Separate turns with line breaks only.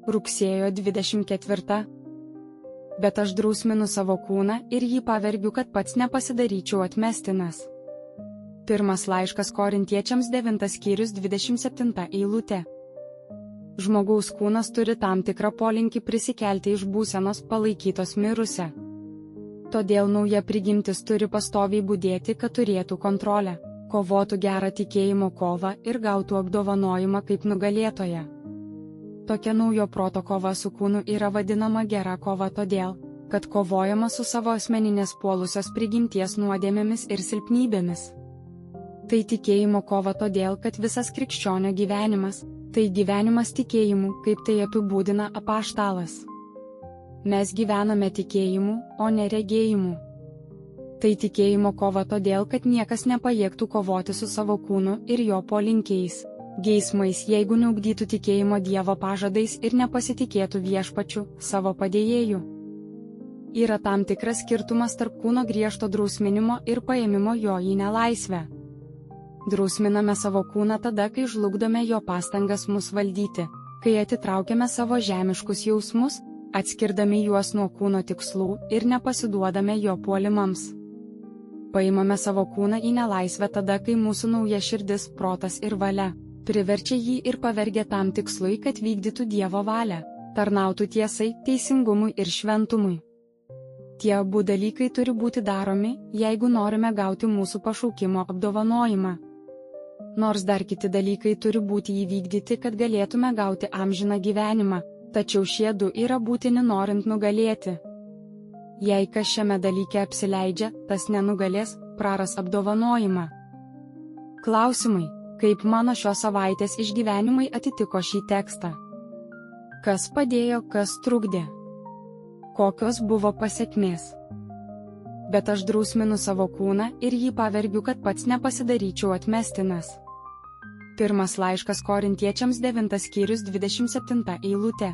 Rugsėjo 24. Bet aš drausminu savo kūną ir jį pavergiu, kad pats nepasidaryčiau atmestinas. Pirmas laiškas Korintiečiams 9 skyrius 27 eilutė. Žmogaus kūnas turi tam tikrą polinkį prisikelti iš būsenos palaikytos mirusią. Todėl nauja prigimtis turi pastoviai budėti, kad turėtų kontrolę, kovotų gerą tikėjimo kovą ir gautų apdovanojimą kaip nugalėtoja. Tokia naujo proto kova su kūnu yra vadinama gera kova todėl, kad kovojama su savo asmeninės puolusios prigimties nuodėmėmis ir silpnybėmis. Tai tikėjimo kova todėl, kad visas krikščionio gyvenimas – tai gyvenimas tikėjimu, kaip tai apibūdina apaštalas. Mes gyvename tikėjimu, o ne regėjimu. Tai tikėjimo kova todėl, kad niekas nepajėgtų kovoti su savo kūnu ir jo polinkiais, geismais, jeigu neugdytų tikėjimo Dievo pažadais ir nepasitikėtų viešpačiu, savo padėjėju. Yra tam tikras skirtumas tarp kūno griežto drausminimo ir paėmimo jo į nelaisvę. Drausminame savo kūną tada, kai žlugdome jo pastangas mus valdyti, kai atitraukiame savo žemiškus jausmus, atskirdami juos nuo kūno tikslų ir nepasiduodame jo puolimams. Paimame savo kūną į nelaisvę tada, kai mūsų nauja širdis, protas ir valia priverčia jį ir pavergia tam tikslui, kad vykdytų Dievo valią, tarnautų tiesai, teisingumui ir šventumui. Tie abu dalykai turi būti daromi, jeigu norime gauti mūsų pašaukimo apdovanojimą. Nors dar kiti dalykai turi būti įvykdyti, kad galėtume gauti amžiną gyvenimą, tačiau šie du yra būtini norint nugalėti. Jei kas šiame dalyke apsileidžia, tas nenugalės, praras apdovanojimą. Klausimai, kaip mano šios savaitės išgyvenimai atitiko šį tekstą? Kas padėjo, kas trukdė? Kokios buvo pasekmės? Bet aš drausminu savo kūną ir jį pavergiu, kad pats nepasidaryčiau atmestinas. Pirmas laiškas Korintiečiams 9 skyrius 27 eilutė.